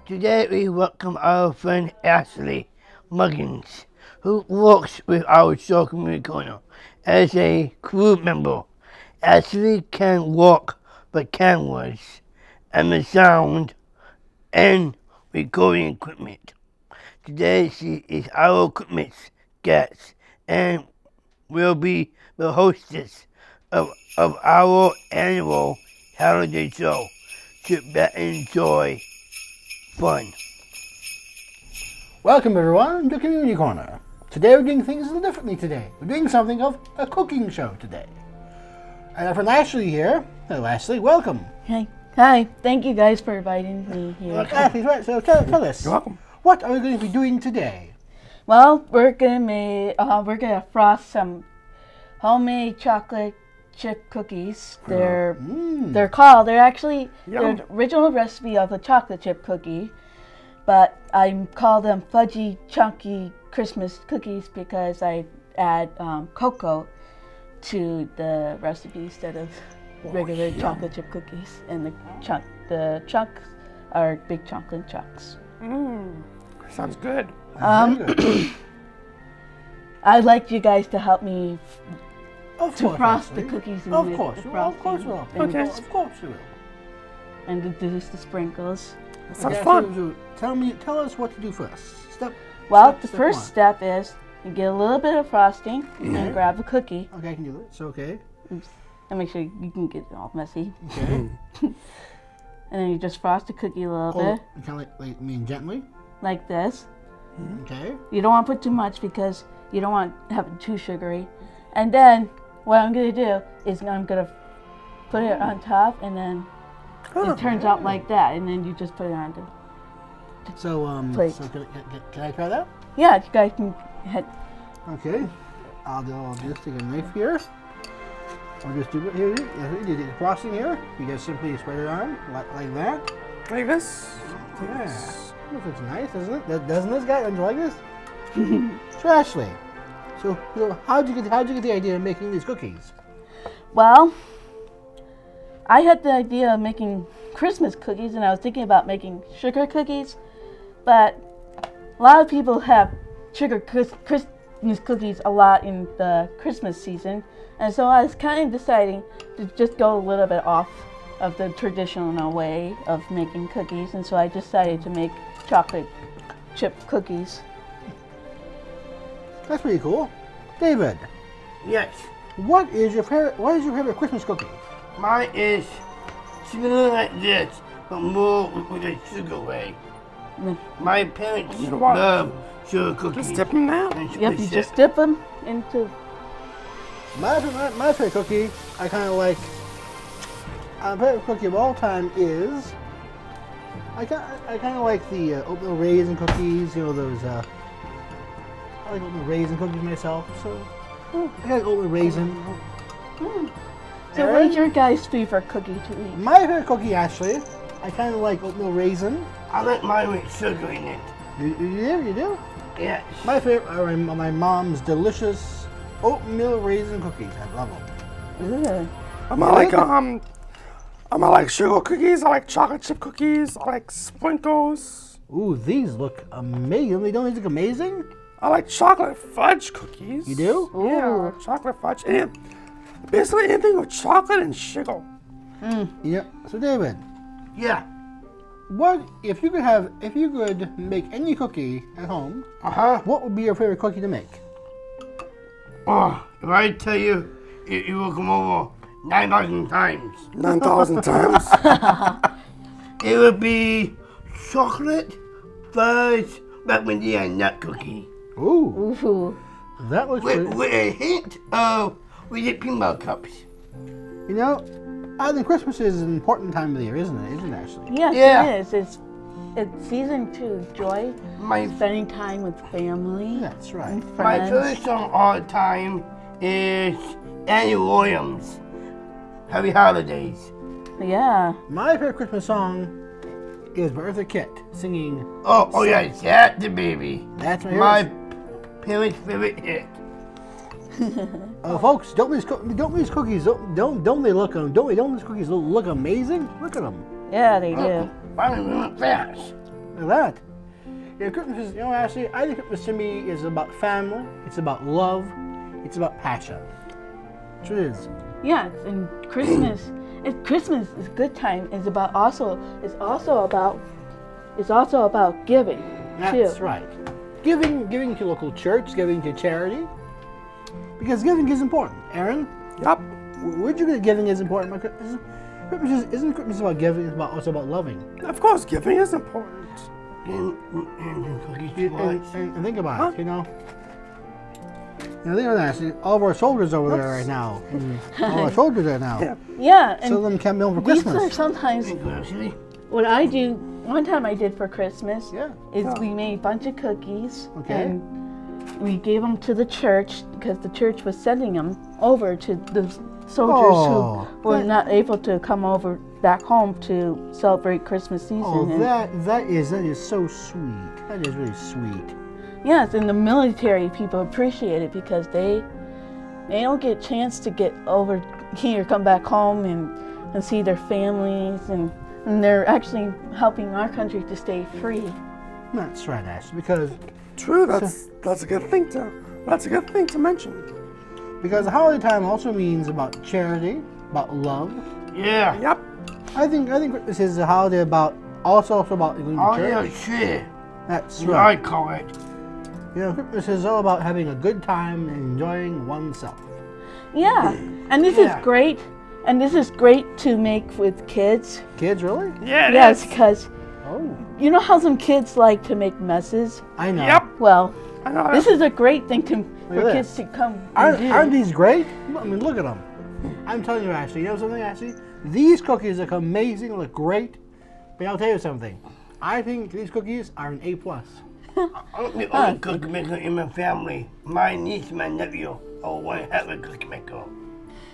Today we welcome our friend Ashley Mungons, who works with our show community corner as a crew member. Ashley can work the cameras and the sound and recording equipment. Today she is our equipment guest and will be the hostess of our annual holiday show. Sit back and enjoy fun. Welcome everyone to Community Corner. Today we're doing things a little differently today. We're doing something of a cooking show today. And our friend Ashley here. Hello Ashley, welcome. Hey. Hi, thank you guys for inviting me here. Ashley's right, so tell us. You're welcome. What are we going to be doing today? Well, we're gonna frost some homemade chocolate chip cookies. They're actually the original recipe of a chocolate chip cookie, but I call them fudgy chunky Christmas cookies because I add cocoa to the recipe instead of regular chocolate chip cookies, and the chunks are big chocolate chunks. Sounds good. I'd like you guys to help me frost the Ashley. cookies. Of course we will. Okay. Of course we will. And do the sprinkles. Sounds Okay, fun. so tell us what to do first. The Step first one. step is you get a little bit of frosting and grab a cookie. Okay, I can do it. So okay. Oops. And make sure you can get it all messy. Okay. And then you just frost the cookie a little bit, Kind of like gently. like this. Okay. You don't want to put too much because you don't want to have it too sugary. And then what I'm going to do is I'm going to put it on top, and then it turns out like that. And then you just put it on the So plate. So can I try that? Yeah, you guys can head. Okay. I'll just take a knife here. I'll just do it here. You do the frosting here. You just simply spread it on like that. Like this? Yeah. That looks nice, doesn't it? Doesn't this guy enjoy this? So Ashley, so how'd you get the idea of making these cookies? Well, I had the idea of making Christmas cookies, and I was thinking about making sugar cookies, but a lot of people have sugar Christmas cookies a lot in the Christmas season, and so I was kind of deciding to just go a little bit off of the traditional way of making cookies, and so I decided to make chocolate chip cookies. That's pretty cool. David, Yes, what is your favorite Christmas cookie? mine is similar like this, but more with a sugar way. My parents You know what? love sugar cookies. Just dip them now. and sugar Yep, you chip. just dip them into. My favorite cookie, I kind of like. My favorite cookie of all time is. I kind of like the oatmeal raisin cookies. You know those. I like oatmeal raisin cookies myself. So I got oatmeal raisin. So what's your guys' favorite cookie to eat? My favorite cookie, Ashley, I kind of like oatmeal raisin. I like mine with sugar in it. You do? Yes. My favorite are my mom's delicious oatmeal raisin cookies. I love them. Ugh. I like sugar cookies. I like chocolate chip cookies. I like sprinkles. Ooh, these look amazing. They don't look amazing? I like chocolate fudge cookies. You do? Yeah, I like chocolate fudge. And basically anything with chocolate and sugar. Yeah. So David, Yeah. what if you could make any cookie at home? What would be your favorite cookie to make? Oh, if I tell you, you will come over 9,000 times. 9,000 times. It would be chocolate fudge macadamia nut cookie Ooh, Ooh. that looks with, good. with a hint of peanut cups. You know, I think Christmas is an important time of the year, isn't it? Isn't it, Ashley? Yes, Yeah. it is. It's season to enjoy spending time with family. That's right. And My friends. favorite song all the time is Annie Williams. Happy Holidays. Yeah. My favorite Christmas song is Bertha Kitt singing. Oh yeah, that's the baby. That's My parents' favorite hit. Folks, don't these cookies don't they look don't these cookies look amazing? Look at them. Yeah, they do. Finally went fast. Look at that. Yeah, Christmas is, Ashley, I think Christmas to me is about family. It's about love. It's about passion. That's what it is. Yeah, and Christmas. Christmas is a good time. It's also about giving. That's too. right. Giving to local church, giving to charity. Because giving is important. Aaron? Yep. Would you get giving is important? Isn't Christmas about giving? It's also about loving. Of course, giving is important. And think about it, think about that. All of our soldiers over there right now. All our soldiers there now. Yeah. Yeah, and Some of them can't be home for these Christmas. are sometimes what I do. One time I did for Christmas is we made a bunch of cookies and we gave them to the church because the church was sending them over to the soldiers who were not able to come over back home to celebrate Christmas season. Oh, that is so sweet. That is really sweet. Yes, and the military people appreciate it because they don't get a chance to get over here, come back home and see their families, and they're actually helping our country to stay free. That's right, Ashley, because True, that's a good thing to mention. Because the holiday time also means about charity, about love. Yeah. Yep. I think Christmas is a holiday about also about going to church. Yeah, That's I right. call it. Christmas is all about having a good time and enjoying oneself. Yeah, and this is great. And this is great to make with kids. Kids, really? Yeah, it Yes, is. because you know how some kids like to make messes? I know. Yep. Well, I know this that. is a great thing for at kids to come and do. Aren't these great? I mean, look at them. I'm telling you, Ashley. You know something, Ashley? These cookies look amazing, look great. But I'll tell you something. I think these cookies are an A+. I'm the only cookie maker in my family. My niece and my nephew are one hell of a cookie maker.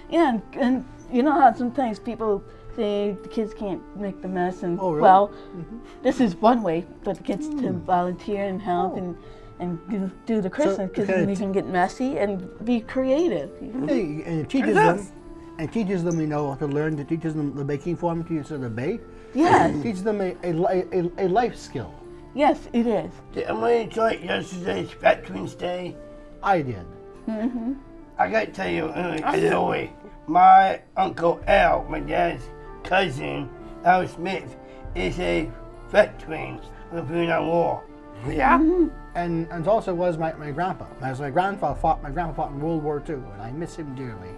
Yeah, and you know how sometimes people say the kids can't make the mess, and Oh, really? well, this is one way for the kids to volunteer and help and do the Christmas because okay, we can get messy and be creative. Hey, and it teaches them. And teaches them, to learn. It teaches them the baking form. Teaches them to bake. Yes, It teaches them a life skill. yes, it is. Did I enjoy yesterday's Veterans Day? I did. I gotta tell you a story. My Uncle Al, my dad's cousin, Al Smith, is a veteran of the Vietnam War. Yeah. And also was my grandpa. As my grandpa fought in World War II, and I miss him dearly.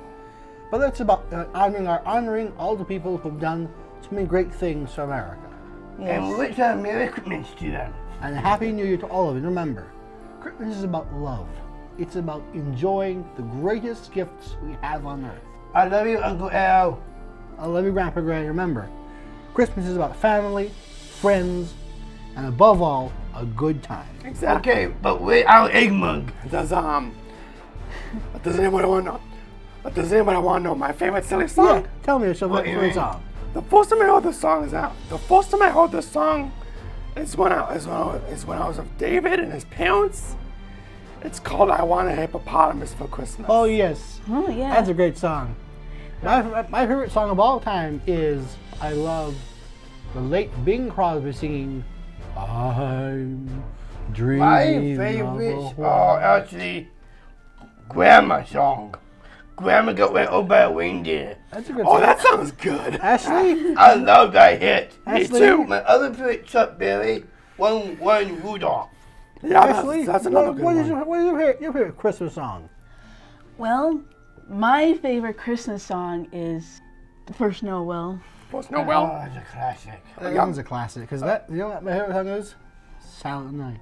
But that's about honoring all the people who've done so many great things for America. And we wish our Merry Christmas to them. And a Happy New Year to all of you. Remember, Christmas is about love. It's about enjoying the greatest gifts we have on earth. I love you, Uncle Al. I love you, Grandpa Gray. Remember, Christmas is about family, friends, and above all, a good time. Exactly. Okay, but where's our egg mug? Does anybody want to know? Does anybody want to know my favorite silly song? Yeah, tell me your What you favorite mean? song. The first time I heard this song is when I was with David and his parents. It's called "I Want a Hippopotamus for Christmas." Oh yes, Oh yeah. that's a great song. My favorite song of all time is I love the late Bing Crosby singing "I'm Dreaming." My favorites are actually Grandma song. Grandma got ran over by a reindeer. That's a good Oh, song. that sounds good. Ashley, I love that hit. Ashley, too. My other favorite Chuck Berry, one Rudolph. Yeah, Ashley, that's another good what one. is your favorite Christmas song? Well, my favorite Christmas song is "The First Noel." First Noel. Oh, it's a classic. That song's a classic because you know what my favorite song is? Silent Night.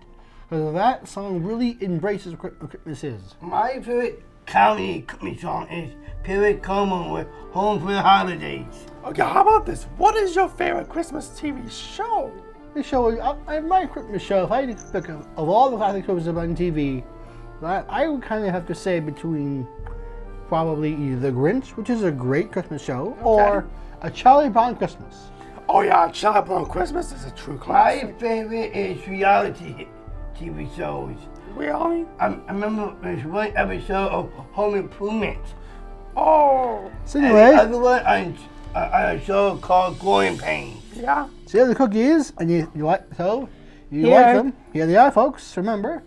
Because that song really embraces what Christmas is. My favorite comedy Christmas song is Perry Como with Home for the Holidays. Okay, how about this? What is your favorite Christmas TV show? The show, my Christmas show, if I had to pick of all the classic shows on TV, I would kind of have to say between probably either The Grinch, which is a great Christmas show, or A Charlie Brown Christmas. Oh yeah, Charlie Brown Christmas is a true My classic. favorite is reality TV shows. Really? I remember there's one episode of Home Improvement. Oh. So And anyway, the other one on a show called Growing Pains. Yeah. so the cookies, and you like you Here. like them. Here they are, folks. Remember.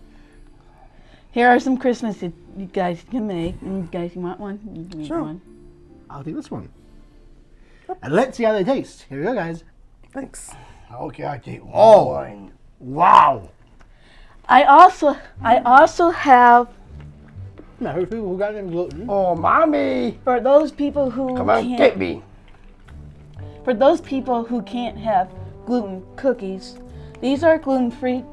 Here are some Christmas that you guys can make. And you guys, you want one? You can make Sure. one. I'll take this one. And let's see how they taste. Here we go, guys. Thanks. Okay, I'll take Oh. one. Wow. I also have Now, who's people who got any gluten? Oh, mommy. for those people who Come on, can't, get me. for those people who can't have gluten cookies, these are gluten-free.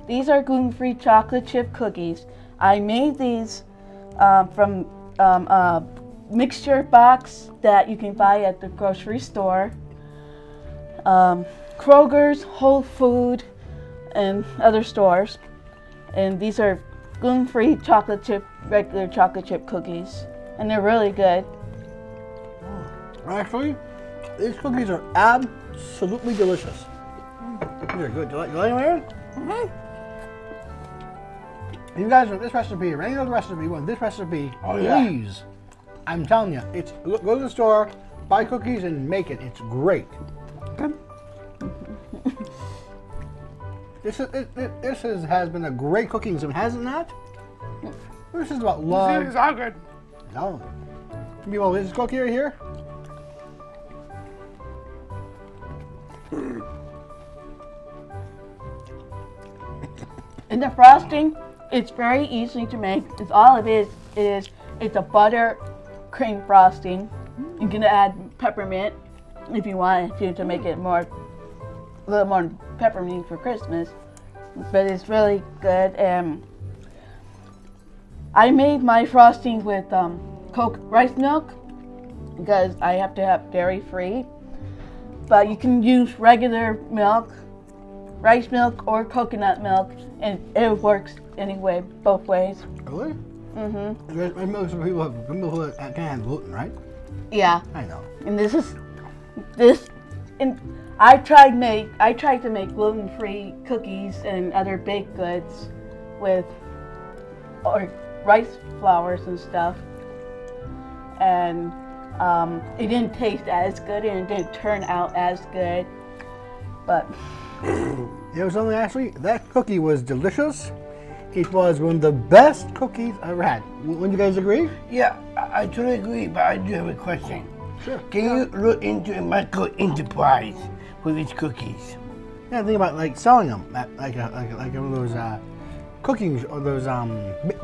These are gluten-free chocolate chip cookies. I made these from a mixture box that you can buy at the grocery store, Kroger's, Whole Food, and other stores. And these are gluten-free chocolate chip, regular chocolate chip cookies, and they're really good. Actually, these cookies are absolutely delicious. These are good. You like them, Aaron? Mm-hmm. If you guys want this recipe or any other recipe, want this recipe, Oh, yeah. please. I'm telling you, it's go to the store, buy cookies, and make it. It's great. Has been a great cooking sim, hasn't that? This is about These love. are good. No. You want this cookie right here? And the frosting, it's very easy to make. It's all it is it's a butter cream frosting. You can add peppermint if you wanted to make it a little more peppermint for Christmas. But it's really good. And I made my frosting with Coke rice milk because I have to have dairy free. But you can use regular milk, rice milk, or coconut milk, and it works anyway, both ways. Really? Mm-hmm. I know some people who can't have gluten, right? Yeah. I know. And and I tried to make gluten-free cookies and other baked goods with rice flours and stuff, and it didn't taste as good and it didn't turn out as good. But You know something, Ashley? That cookie was delicious. It was one of the best cookies I ever had. Wouldn't you guys agree? Yeah, I totally agree, but I do have a question. Sure. Can you look into a micro enterprise for these cookies? Yeah, think about like selling them at like one of those cooking or those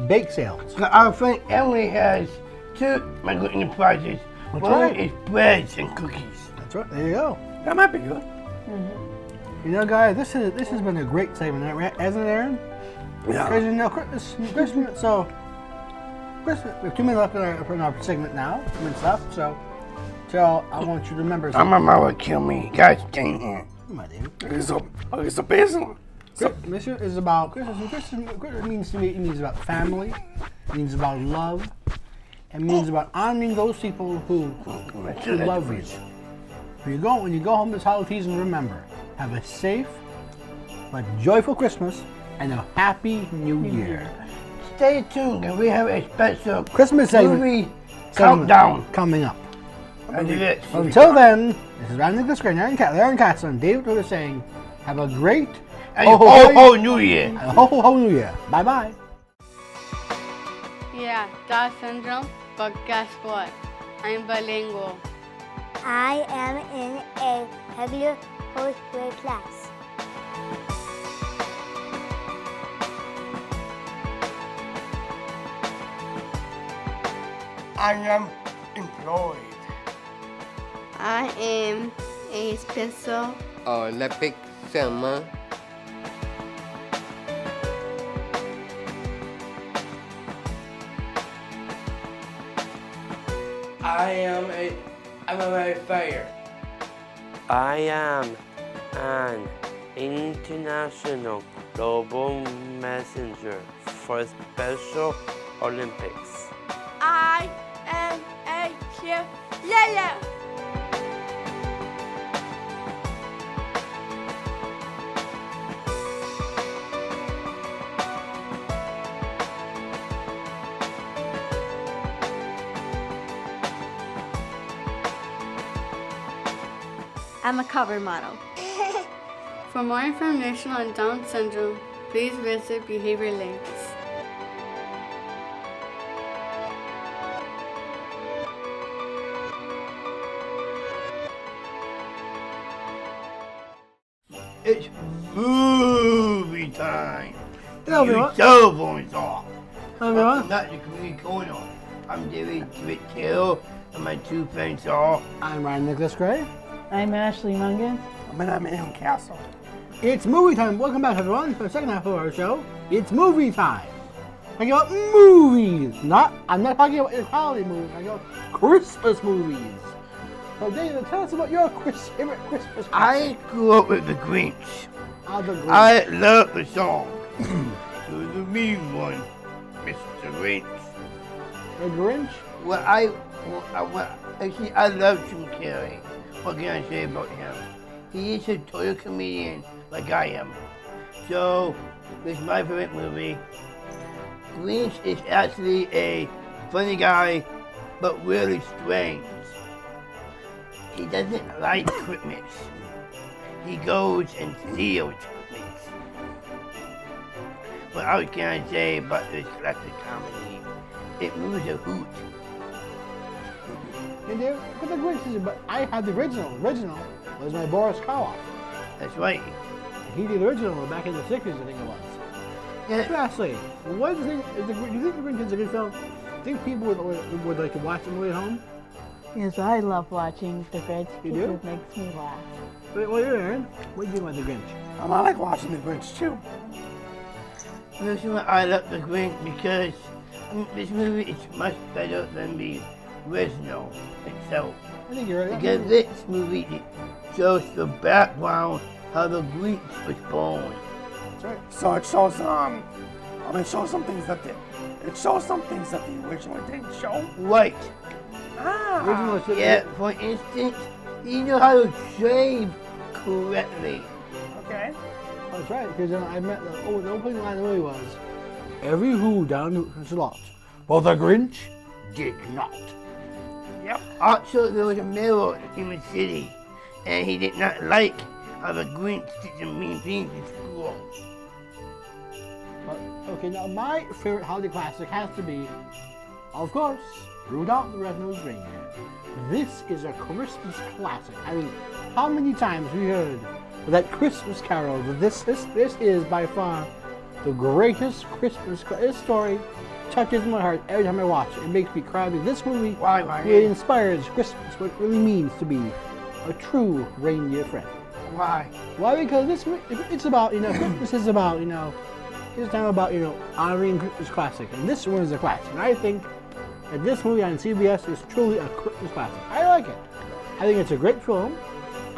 bake sales. Our friend Emily has 2 micro enterprises. That's One right. is breads and cookies. That's right. There you go. That might be good. You know, guys, this has been a great segment, hasn't it, Aaron? Yeah. Because you know, Christmas. We have 2 minutes left in our segment now. 2 minutes left, so I want you to remember something. My mama would kill me. God dang it. My dear. It's a basil. Christmas is about Christmas means to me. It means about family. It means about love. It means about honoring those people who love you. When you go home this holiday season, remember, have a safe but joyful Christmas and a happy New Year. Stay tuned, and we have a special Christmas segment movie countdown. coming up. Until Until then, this is Randy the Screen, Aaron Katz, and David Twitter saying, have a great ho New Year. ho New Year. Bye bye. Yeah, Down syndrome, but guess what? I'm bilingual. I am in a regular fourth grade class. I am employed. I am a special Olympic swimmer. I'm a fighter. I am an international global messenger for Special Olympics. I am a cheerleader. I'm a cover model. For more information on Down syndrome, please visit Behavior Links. It's movie time. Hello, Your everyone. cell phone's off. Hello, everyone. Welcome back to Community Corner. I'm DeWitt Taylor, and my two friends are. I'm Ryan Nicholas Gray. I'm Ashley Mungons. And I'm in Castle. It's movie time. Welcome back, everyone, to the second half of our show. It's movie time. Talking about movies. I'm not talking about holiday movies. I'm talking about Christmas movies. So, David, tell us about your favorite Christmas I classic. grew up with the Grinch. The Grinch. I love the song. So the mean one, Mr. Grinch. The Grinch? Actually, I love Jim Carrey. What can I say about him? He is a total comedian like I am. So, this is my favorite movie. Grinch is actually a funny guy, but really strange. He doesn't like Christmas. He goes and steals Christmas. What else can I say about this classic comedy? It moves a hoot. And there, but the Grinch is, but I had the original. Original was my Boris Karloff. That's right. He did the original back in the 60s, I think it was. Yeah, So Ashley, what do you think? Do you think the Grinch is a good film? Do you think people would like to watch the movie at home? Yes, I love watching The Grinch You because do? it makes me laugh. Well, you're Aaron. What do you think about the Grinch? I like watching the Grinch too. this is why I love the Grinch because this movie is much better than the original itself. I think you're right. Because this movie shows the background how the Grinch was born. That's right. So it shows it shows some things that the original didn't show. Right. Original is Yeah, for instance, you know how to shave correctly. Okay. That's right, because I met the opening line of the movie was, every who down his lot, but the Grinch did not. Yep. Also, there was a mirror in the city, and he did not like how the Grinch did some mean things in school. But, okay, now my favorite holiday classic has to be, of course, Rudolph the Red-Nosed Reindeer. This is a Christmas classic. I mean, how many times we heard that Christmas carol? This is by far the greatest Christmas. This story touches my heart every time I watch it. It makes me cry because this movie really inspires Christmas, what it really means to be a true reindeer friend. Why? Why? Because it's about, Christmas is about, it's time about, honoring Christmas classic. And this one is a classic. And I think that this movie on CBS is truly a Christmas classic. I like it. I think it's a great film.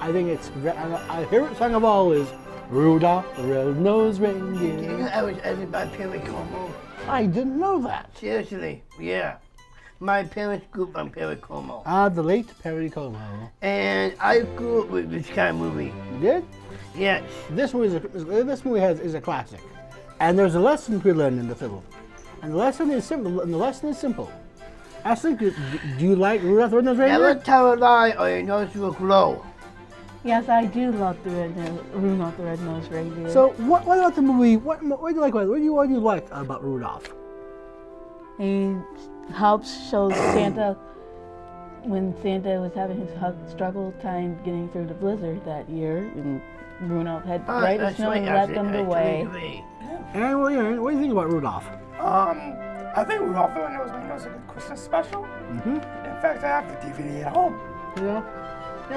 I think it's, my favorite song of all is Rudolph the Red-Nosed You know, Reindeer. I was edited by Perry Como. I didn't know that. Seriously, yeah. My parents grew up on Perry Como. The late Perry Como. And I grew up with this kind of movie. You did? Yes. This movie is a classic. And there's a lesson to be learned in the film. And the lesson is simple. Ashley, do you like Rudolph the Red-Nosed Reindeer? Never tell a lie or your nose will glow. Yes, I do love Rudolph the Red-Nosed Reindeer. So, what about the movie? What do you like about it? What do you like about Rudolph? He helps show Santa when Santa was having his struggle time getting through the blizzard that year, and Rudolph had bright That's snow right, and led actually, them I the totally way. agree. Aaron, what do you think about Rudolph? I think Rudolph the Red-Nosed Reindeer is a good Christmas special. Mm-hmm. In fact, I have the DVD at home.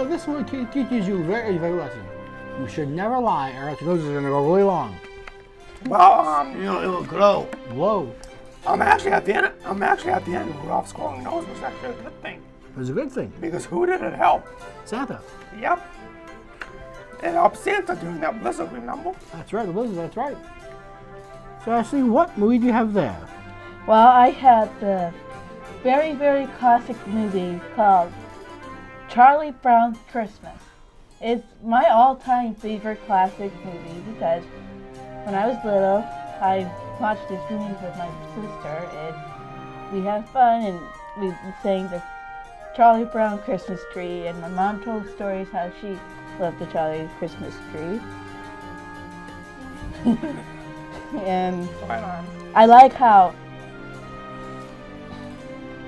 This one teaches you a very, very lesson. You should never lie, or else your nose is going to go really long. Well, You know, it will glow. Whoa. I'm actually at the end of Rudolph's glowing nose was actually a good thing. It was a good thing. Because who did it help? Santa. Yep. It helped Santa during that blizzard, remember? That's right, the blizzard, that's right. So, Ashley, what movie do you have there? Well, I had the very, very classic movie called Charlie Brown's Christmas. It's my all-time favorite classic movie because when I was little, I watched this movie with my sister, and we had fun, and we sang the Charlie Brown Christmas tree, and my mom told stories how she loved the Charlie Christmas tree. And I like how,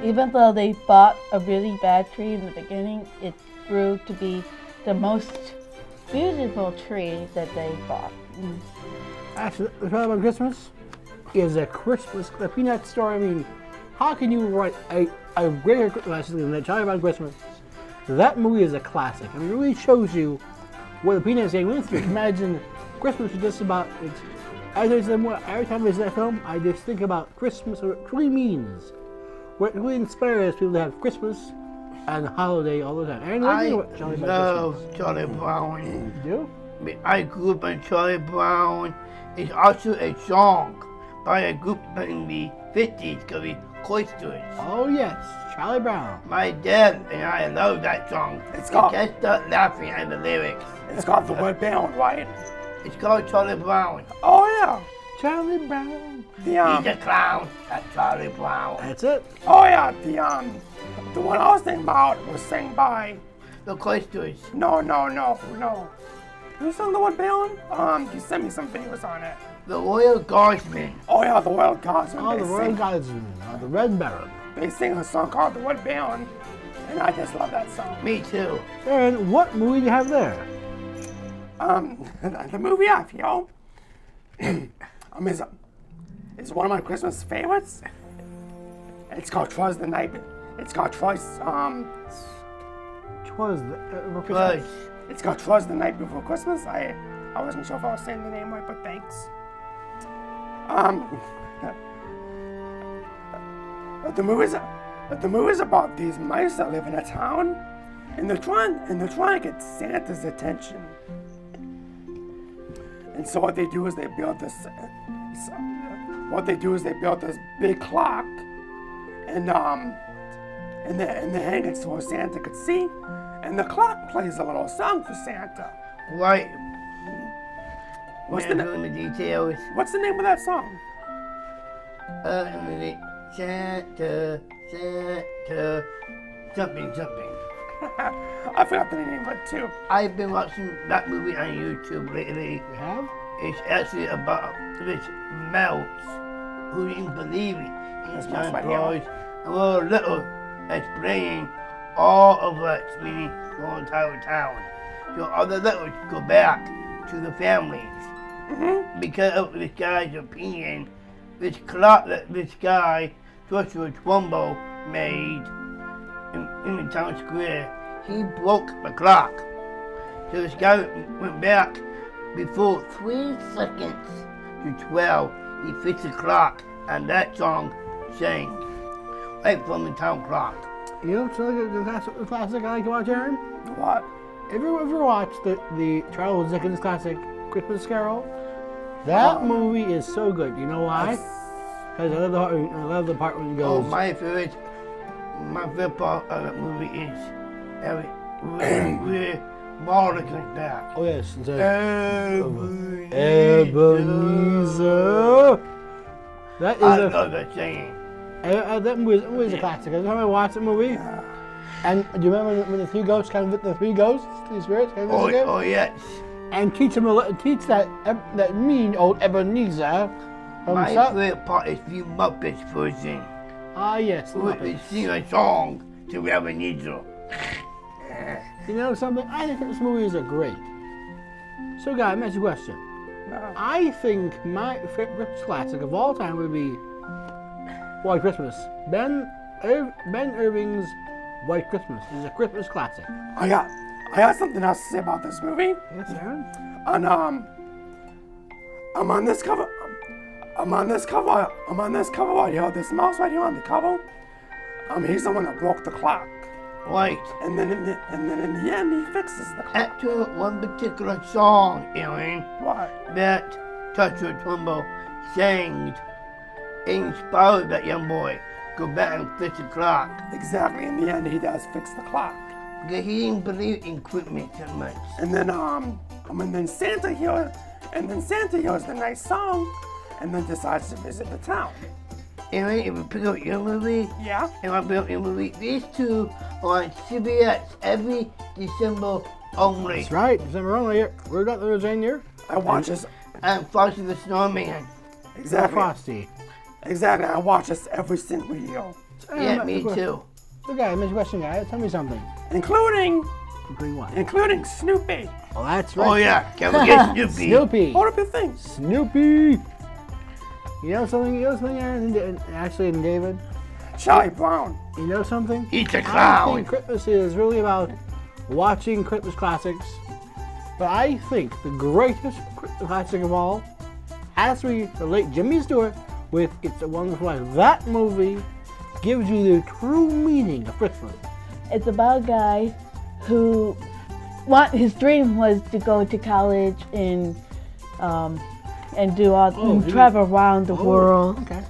even though they bought a really bad tree in the beginning, it grew to be the most beautiful tree that they bought. Actually, the Charlie Brown Christmas is a peanut story. I mean, how can you write a greater Christmas than that Charlie Brown Christmas? That movie is a classic. I mean, it really shows you what the Peanuts gang went through. Imagine Christmas was just about. Every time I see that film, I just think about Christmas, what it really means. What really inspires people to have Christmas and holiday all the time. And I love Charlie Brown. You do? I grew up on Charlie Brown. It's also a song by a group in the 50s called the Cloisters. Oh yes, Charlie Brown. My dad and I love that song. It's called. I can't stop laughing at the lyrics. It's called The Wood Bound, right? It's called Charlie Brown. Oh yeah. Charlie Brown. He's a clown. That's Charlie Brown. That's it. Oh yeah. The one I was thinking about was sang by. The Cloisters. No. Who sang The Wood Bound? You sent me some videos on it. The Royal Guardsmen. Oh yeah, the Royal Guardsmen. Oh, the Royal Guardsmen. The Red Baron. They sing a song called The Wood Bound, and I just love that song. Me too. And what movie do you have there? The movie I feel is one of my Christmas favorites. It's called Twas the Night. It's called Twas the Night Before Christmas. I wasn't sure if I was saying the name right, but thanks. The movie's about these mice that live in a town, and they're trying to get Santa's attention. And so what they do is they build this big clock, and they hang it so Santa could see, and the clock plays a little song for Santa. Right. What's the details? What's the name of that song? Santa, something. I forgot the name of it too. I've been watching that movie on YouTube lately. You have? It's actually about this mouse who didn't believe it. He's Santa Claus. And we're little explaining all of what's meaning the entire town. So other littles go back to the families. Mm-hmm. Because of this guy's opinion, this clock that this guy, Joshua Trumbo, made in the town square, he broke the clock. So this guy went back before 3 seconds to 12. He fixed the clock, and that song sang right from the town clock. You know what's the classic I like to watch, Aaron? What? Have you ever watched the Charles Dickens classic Christmas Carol? That movie is so good. You know why? Because I love the part when it goes. Oh, my favorite part of that movie is where Marley comes back. Oh yes, it's Ebenezer. That is I love that singing. That movie is a classic. Every time I watch that movie, and do you remember when the three ghosts kind of the three ghosts, three spirits? Kind of oh yes. And teach that mean old Ebenezer. My favorite part is the Muppets version. Ah yes, the Muppets. They sing a song to Ebenezer. You know something? I think these movies are great. So, guys, let me ask you a question. I think my favorite Christmas classic of all time would be White Christmas. Ben Irving's White Christmas is a Christmas classic. I got something else to say about this movie. Yes, Aaron? And I'm on this cover right here. This mouse right here on the cover. He's the one that broke the clock. Right. And then in the end, he fixes the clock. After one particular song, Aaron, what? That Joshua Trumbo sang, inspired that young boy go back and fix the clock. Exactly. In the end, he does fix the clock. Because he didn't believe in equipment so much. And then Santa hears the nice song, and then decides to visit the town. Aaron, if you pick up your movie, Yeah? and I pick up your movie, these two are on CBS every December only. That's right. December only. We're not the Virginia. I watch this. And Frosty the Snowman. Exactly. Frosty. Exactly. I watch this every single year. Yeah, me too. Okay, Mr. Question Guy, tell me something. Including Including what? including Snoopy. Oh, that's right. Oh yeah, can we get Snoopy? Snoopy. Hold up your things. Snoopy. You know something, Aaron and Ashley and David? Charlie Brown. You know something? He's a I clown. think Christmas is really about watching Christmas classics. But I think the greatest Christmas classic of all has to be the late Jimmy Stewart with It's a Wonderful Life. That movie gives you the true meaning of Christmas. It's about a guy who his dream was to go to college and do travel around the world. Okay.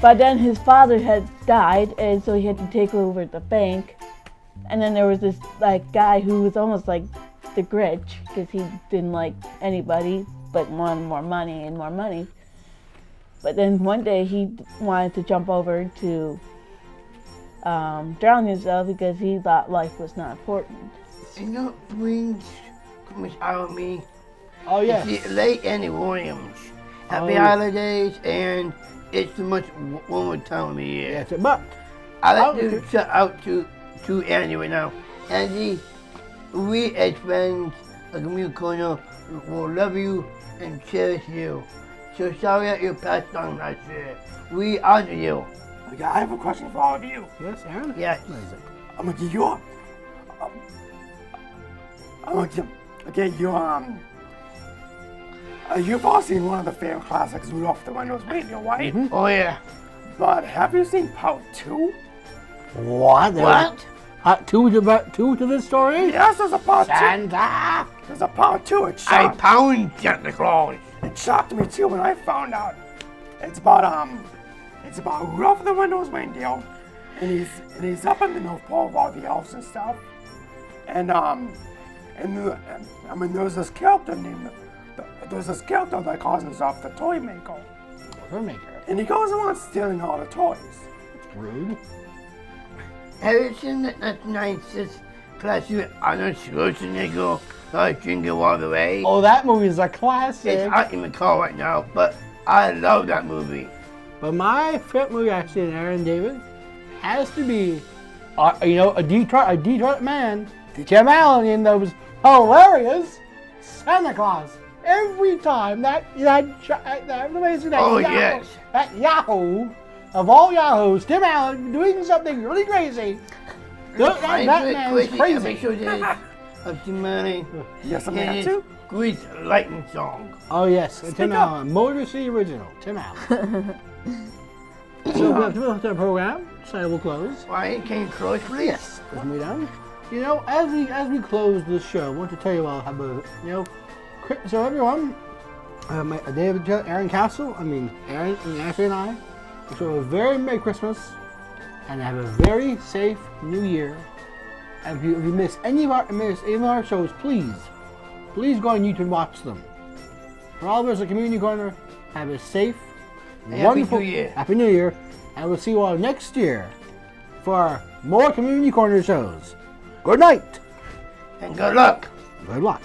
But then his father had died, and so he had to take over the bank. And then there was this guy who was almost like the Grinch because he didn't like anybody but wanted more money and more money. But then one day he wanted to jump over to drown himself because he thought life was not important. You know what brings Christmas out of me? Oh, yeah. It's the late Andy Williams. Happy yeah. holidays, and it's the much warmer time of the year. Yes, but I like to shout out to Andy right now. Andy, we as friends of the Community Corner will love you and cherish you. So sorry that you passed on last year. We honor you. Okay, I have a question for all of you. yes, Aaron? Yes. I'm gonna give you I'm gonna give, okay, you've all seen one of the favorite classics, Rudolph the Red-Nosed Reindeer, right? Oh yeah. But have you seen part 2? What? What? Two to this story? Yes, there's a part 2. Santa! There's a part 2. It I shocked, pound Santa Claus. it shocked me too when I found out. It's about Rudolph the Red-Nosed Reindeer, and he's up in the North Pole with all the elves and stuff. And there's this character that calls himself the Toy Maker. Toy Maker. And he goes around stealing all the toys. Rude. Have you seen that nicest classic with Arnold Schwarzenegger, Jingle All the Way? Oh, that movie is a classic. It's out in the car right now, but I love that movie. But my favorite movie, actually, in Aaron David, has to be, a Detroit man, Tim Allen, in those hilarious Santa Claus. Every time that amazing Oh, yes. that Yahoo of all Yahoos, Tim Allen doing something really crazy. That man's crazy. Episode of the money. Yes, I'm there too. Great lightning song. Oh yes, Tim Allen, Motor City Original, Tim Allen. So we have to move to the program, so we'll close. Ryan, can you close, please? Yes, let's move down. As we close this show, I want to tell you all about so everyone, David, Aaron Castle, Aaron and Ashley and I, wish you a very Merry Christmas and have a very safe New Year. And if you miss any of our shows, please go on YouTube and watch them. For all of us at Community Corner, have a safe, wonderful Happy New Year, and we'll see you all next year for more Community Corner shows. Good night. And good luck. Good luck.